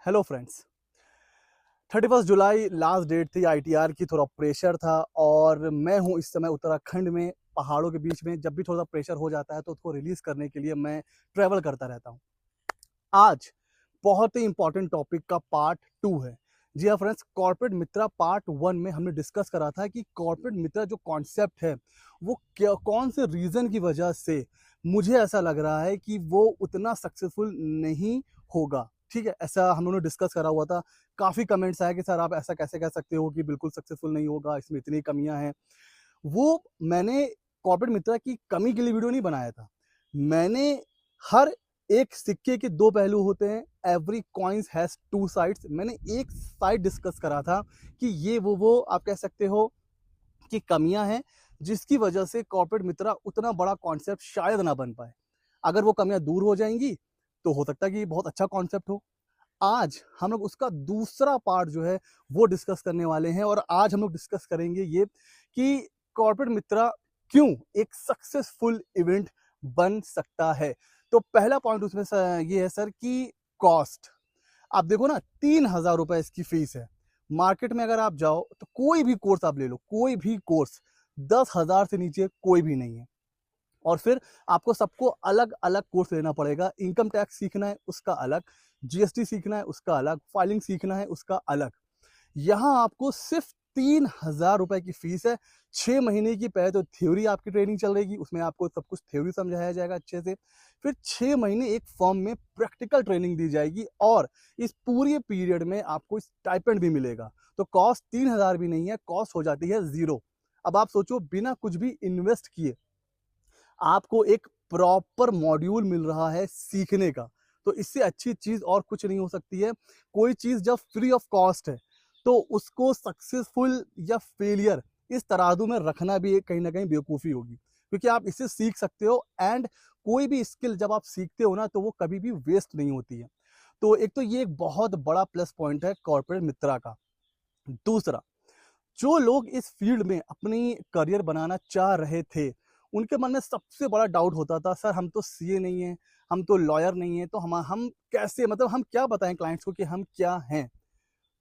Hello friends. 31 जुलाई last date थी। ITR की थोड़ा प्रेशर था और मैं हूँ इस समय उत्तराखंड में, पहाड़ों के बीच में। जब भी थोड़ा प्रेशर हो जाता है तो उसको रिलीज करने के लिए मैं ट्रैवल करता रहता हूँ। आज बहुत ही इंपॉर्टेंट टॉपिक का पार्ट 2 है। जी हाँ फ्रेंड्स, कॉर्पोरेट मित्रा पार्ट 1 में हमने डिस्कस करा था कि कॉर्पोरेट मित्रा जो कॉन्सेप्ट है वो क्या, कौन से रीजन की वजह से मुझे ऐसा लग रहा है कि वो उतना सक्सेसफुल नहीं होगा। ठीक है, ऐसा हम लोगों ने डिस्कस करा हुआ था। काफी कमेंट्स आए कि सर आप ऐसा कैसे कह सकते हो कि बिल्कुल सक्सेसफुल नहीं होगा, इसमें इतनी कमियां हैं। वो मैंने कॉर्पोरेट मित्रा की कमी के लिए वीडियो नहीं बनाया था। मैंने हर एक सिक्के के दो पहलू होते हैं। Every coins has two sides. मैंने एक साइड डिस्कस करा था कि ये वो आप कह सकते हो कि कमियां हैं जिसकी वजह से कॉर्पोरेट मित्रा उतना बड़ा कॉन्सेप्ट शायद ना बन पाए। अगर वो कमियां दूर हो जाएंगी तो हो सकता है कि बहुत अच्छा कॉन्सेप्ट हो। आज हम लोग उसका दूसरा पार्ट जो है वो डिस्कस करने वाले हैं और आज हम लोग डिस्कस करेंगे ये कि कॉर्पोरेट मित्रा क्यों एक सक्सेसफुल इवेंट बन सकता है। तो पहला पॉइंट उसमें ये है सर कि कॉस्ट। आप देखो ना, 3,000 रुपए इसकी फीस है। मार्केट में अगर आप जाओ तो कोई भी कोर्स आप ले लो, कोई भी कोर्स 10,000 से नीचे कोई भी नहीं है। और फिर आपको सबको अलग अलग कोर्स लेना पड़ेगा। इनकम टैक्स सीखना है उसका अलग, जीएसटी सीखना है उसका अलग, फाइलिंग सीखना है उसका अलग। यहाँ आपको सिर्फ 3,000 रुपए की फीस है। 6 महीने की पहले तो थ्योरी आपकी ट्रेनिंग चल रहेगी, उसमें आपको सब कुछ थ्योरी समझाया जाएगा अच्छे से। फिर 6 महीने एक फॉर्म में प्रैक्टिकल ट्रेनिंग दी जाएगी और इस पूरे पीरियड में आपको स्टाइपेंड भी मिलेगा। तो कॉस्ट 3,000 भी नहीं है, कॉस्ट हो जाती है 0। अब आप सोचो, बिना कुछ भी इन्वेस्ट किए आपको एक प्रॉपर मॉड्यूल मिल रहा है सीखने का। तो इससे अच्छी चीज और कुछ नहीं हो सकती है। कोई चीज जब फ्री ऑफ कॉस्ट है तो उसको सक्सेसफुल या फेलियर इस तराजू में रखना भी कहीं ना कहीं बेवकूफ़ी होगी, क्योंकि आप इससे सीख सकते हो। एंड कोई भी स्किल जब आप सीखते हो ना तो वो कभी भी वेस्ट नहीं होती है। तो एक तो ये एक बहुत बड़ा प्लस पॉइंट है कॉर्पोरेट मित्रा का। दूसरा, जो लोग इस फील्ड में अपनी करियर बनाना चाह रहे थे, उनके मन में सबसे बड़ा डाउट होता था, सर हम तो सीए नहीं है, हम तो लॉयर नहीं है, तो हम कैसे, मतलब हम क्या बताएं क्लाइंट्स को कि हम क्या हैं।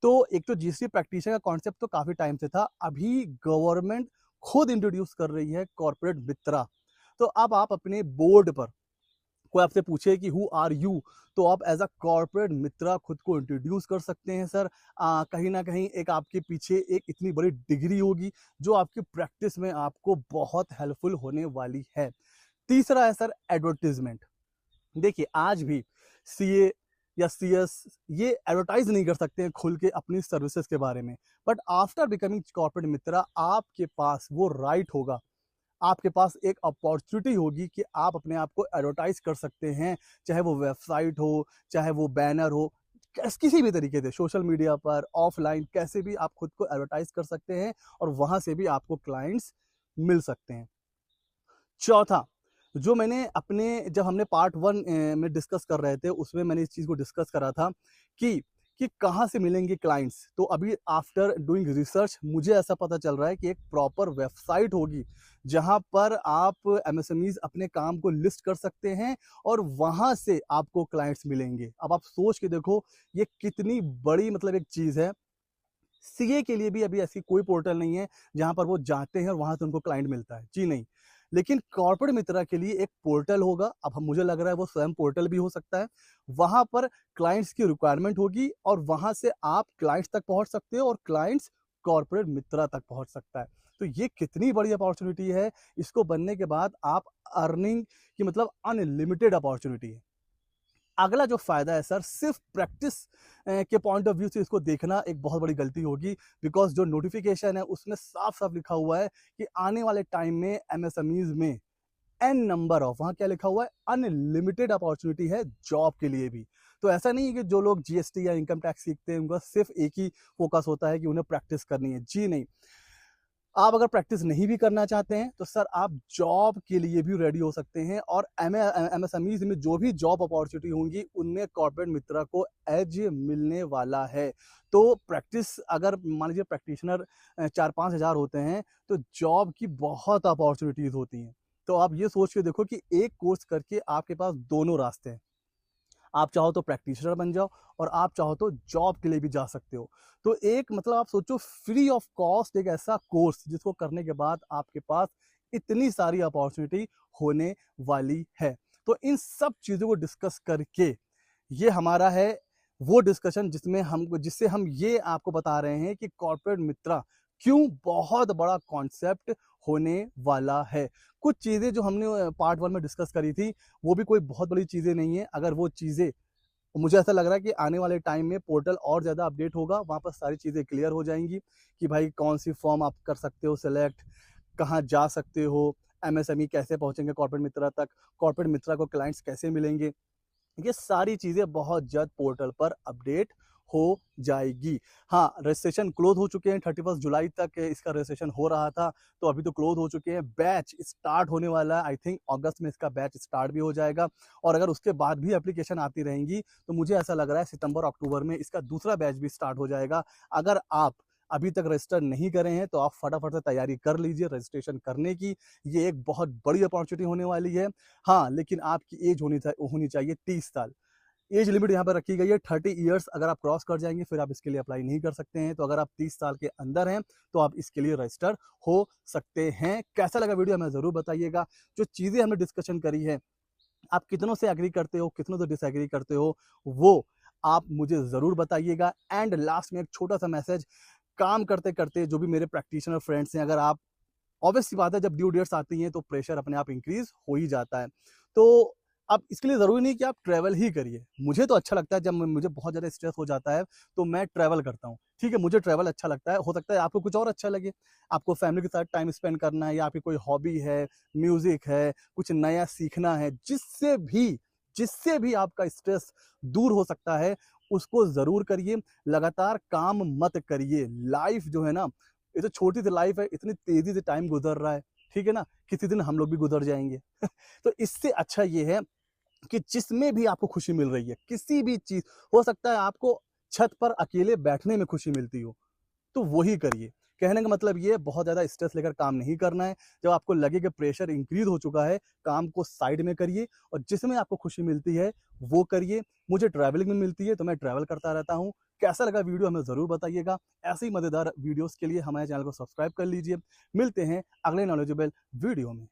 तो एक तो जीएसटी प्रैक्टिशनर का कॉन्सेप्ट तो काफी टाइम से था, अभी गवर्नमेंट खुद इंट्रोड्यूस कर रही है कॉर्पोरेट मित्रा। तो अब आप अपने बोर्ड पर कोई आपसे पूछे कि हु आर यू, तो आप एज अ कॉर्पोरेट मित्रा खुद को इंट्रोड्यूस कर सकते हैं सर। कहीं ना कहीं एक आपके पीछे एक इतनी बड़ी डिग्री होगी जो आपकी प्रैक्टिस में आपको बहुत हेल्पफुल होने वाली है। तीसरा है सर एडवर्टीजमेंट। देखिए, आज भी सीए या सीएस ये एडवर्टाइज नहीं कर सकते हैं खुल के अपनी सर्विसेज के बारे में। बट आफ्टर बिकमिंग कॉर्पोरेट मित्रा आपके पास वो राइट होगा, आपके पास एक अपॉर्चुनिटी होगी कि आप अपने आप को एडवर्टाइज कर सकते हैं। चाहे वो वेबसाइट हो, चाहे वो बैनर हो, किसी भी तरीके से सोशल मीडिया पर, ऑफलाइन, कैसे भी आप खुद को एडवर्टाइज कर सकते हैं और वहां से भी आपको क्लाइंट्स मिल सकते हैं। चौथा, जो मैंने अपने जब हमने पार्ट 1 में डिस्कस कर रहे थे उसमें मैंने इस चीज़ को डिस्कस करा था कि कहाँ से मिलेंगे क्लाइंट्स। तो अभी आफ्टर डूइंग रिसर्च मुझे ऐसा पता चल रहा है कि एक प्रॉपर वेबसाइट होगी जहाँ पर आप एमएसएमईज अपने काम को लिस्ट कर सकते हैं और वहाँ से आपको क्लाइंट्स मिलेंगे। अब आप सोच के देखो ये कितनी बड़ी मतलब एक चीज़ है। सीए के लिए भी अभी ऐसी कोई पोर्टल नहीं है जहां पर वो जाते हैं और वहां से उनको क्लाइंट मिलता है, जी नहीं। लेकिन कॉर्पोरेट मित्रा के लिए एक पोर्टल होगा। अब हम मुझे लग रहा है वो स्वयं पोर्टल भी हो सकता है। वहां पर क्लाइंट्स की रिक्वायरमेंट होगी और वहां से आप क्लाइंट्स तक पहुंच सकते हो और क्लाइंट्स कॉर्पोरेट मित्रा तक पहुंच सकता है। तो ये कितनी बड़ी अपॉर्चुनिटी है। इसको बनने के बाद आप अर्निंग की मतलब अनलिमिटेड अपॉर्चुनिटी है। अगला जो फायदा है सर, सिर्फ प्रैक्टिस के पॉइंट ऑफ व्यू से इसको देखना एक बहुत बड़ी गलती होगी। बिकॉज जो नोटिफिकेशन है उसमें साफ साफ लिखा हुआ है कि आने वाले टाइम में एमएसएमईज में एन नंबर ऑफ, वहां क्या लिखा हुआ है, अनलिमिटेड अपॉर्चुनिटी है जॉब के लिए भी। तो ऐसा नहीं है कि जो लोग जीएसटी या इनकम टैक्स सीखते हैं उनका सिर्फ एक ही फोकस होता है कि उन्हें प्रैक्टिस करनी है, जी नहीं। आप अगर प्रैक्टिस नहीं भी करना चाहते हैं तो सर आप जॉब के लिए भी रेडी हो सकते हैं और एमएसएमईज में जो भी जॉब अपॉर्चुनिटी होंगी उनमें कॉर्पोरेट मित्रा को एज मिलने वाला है। तो प्रैक्टिस अगर मान लीजिए प्रैक्टिशनर 4-5 हज़ार होते हैं तो जॉब की बहुत अपॉर्चुनिटीज होती हैं। तो आप ये सोच के देखो कि एक कोर्स करके आपके पास दोनों रास्ते हैं। आप चाहो तो प्रैक्टिशनर बन जाओ और आप चाहो तो जॉब के लिए भी जा सकते हो। तो एक मतलब आप सोचो फ्री ऑफ कॉस्ट एक ऐसा कोर्स जिसको करने के बाद आपके पास इतनी सारी अपॉर्चुनिटी होने वाली है। तो इन सब चीज़ों को डिस्कस करके ये हमारा है वो डिस्कशन जिससे हम ये आपको बता रहे हैं कि कॉर्पोरेट मित्रा क्यों बहुत बड़ा कॉन्सेप्ट होने वाला है। कुछ चीज़ें जो हमने पार्ट 1 में डिस्कस करी थी वो भी कोई बहुत बड़ी चीज़ें नहीं है। अगर वो चीज़ें मुझे ऐसा लग रहा है कि आने वाले टाइम में पोर्टल और ज़्यादा अपडेट होगा, वहाँ पर सारी चीज़ें क्लियर हो जाएंगी कि भाई कौन सी फॉर्म आप कर सकते हो सेलेक्ट, कहाँ जा सकते हो, एमएसएमई कैसे पहुंचेंगे कॉर्पोरेट मित्रा तक, कॉर्पोरेट मित्रा को क्लाइंट्स कैसे मिलेंगे, ये सारी चीज़ें बहुत जल्द पोर्टल पर अपडेट हो जाएगी। हाँ, रजिस्ट्रेशन क्लोज हो चुके हैं, 31 जुलाई तक इसका रजिस्ट्रेशन हो रहा था, तो अभी तो क्लोज हो चुके हैं। बैच स्टार्ट होने वाला है, आई थिंक अगस्त में इसका बैच स्टार्ट भी हो जाएगा और अगर उसके बाद भी एप्लीकेशन आती रहेंगी तो मुझे ऐसा लग रहा है सितंबर अक्टूबर में इसका दूसरा बैच भी स्टार्ट हो जाएगा। अगर आप अभी तक रजिस्टर नहीं करे हैं तो आप फटाफट से तैयारी कर लीजिए रजिस्ट्रेशन करने की। ये एक बहुत बड़ी अपॉर्चुनिटी होने वाली है। हाँ, लेकिन आपकी एज होनी चाहिए 30 साल। एज लिमिट यहाँ पर रखी गई है 30 ईयर्स। अगर आप क्रॉस कर जाएंगे फिर आप इसके लिए अप्लाई नहीं कर सकते हैं। तो अगर आप 30 साल के अंदर हैं तो आप इसके लिए रजिस्टर हो सकते हैं। कैसा लगा वीडियो हमें ज़रूर बताइएगा। जो चीज़ें हमने डिस्कशन करी है आप कितनों से एग्री करते हो, कितनों से डिसएग्री करते हो, वो आप मुझे ज़रूर बताइएगा। एंड लास्ट में एक छोटा सा मैसेज, काम करते करते जो भी मेरे प्रैक्टिशनर फ्रेंड्स हैं, अगर आप ऑब्वियस सी बात है जब ड्यू डेट्स आती हैं तो प्रेशर अपने आप इंक्रीज हो ही जाता है। तो अब इसके लिए ज़रूरी नहीं कि आप ट्रैवल ही करिए। मुझे तो अच्छा लगता है जब मुझे बहुत ज़्यादा स्ट्रेस हो जाता है तो मैं ट्रैवल करता हूँ। ठीक है, मुझे ट्रैवल अच्छा लगता है। हो सकता है आपको कुछ और अच्छा लगे, आपको फैमिली के साथ टाइम स्पेंड करना है या आपकी कोई हॉबी है, म्यूज़िक है, कुछ नया सीखना है, जिससे भी आपका स्ट्रेस दूर हो सकता है उसको ज़रूर करिए। लगातार काम मत करिए। लाइफ जो है ना, ये तो छोटी सी लाइफ है, इतनी तेजी से टाइम गुजर रहा है, ठीक है ना, किसी दिन हम लोग भी गुजर जाएंगे। तो इससे अच्छा ये है कि जिसमें भी आपको खुशी मिल रही है, किसी भी चीज, हो सकता है आपको छत पर अकेले बैठने में खुशी मिलती हो तो वही करिए। कहने का मतलब ये है, बहुत ज़्यादा स्ट्रेस लेकर काम नहीं करना है। जब आपको लगे कि प्रेशर इंक्रीज हो चुका है, काम को साइड में करिए और जिसमें आपको खुशी मिलती है वो करिए। मुझे ट्रैवलिंग में मिलती है तो मैं ट्रैवल करता रहता हूँ। कैसा लगा वीडियो हमें ज़रूर बताइएगा। ऐसे ही मज़ेदार वीडियोज़ के लिए हमारे चैनल को सब्सक्राइब कर लीजिए। मिलते हैं अगले नॉलेजेबल वीडियो में।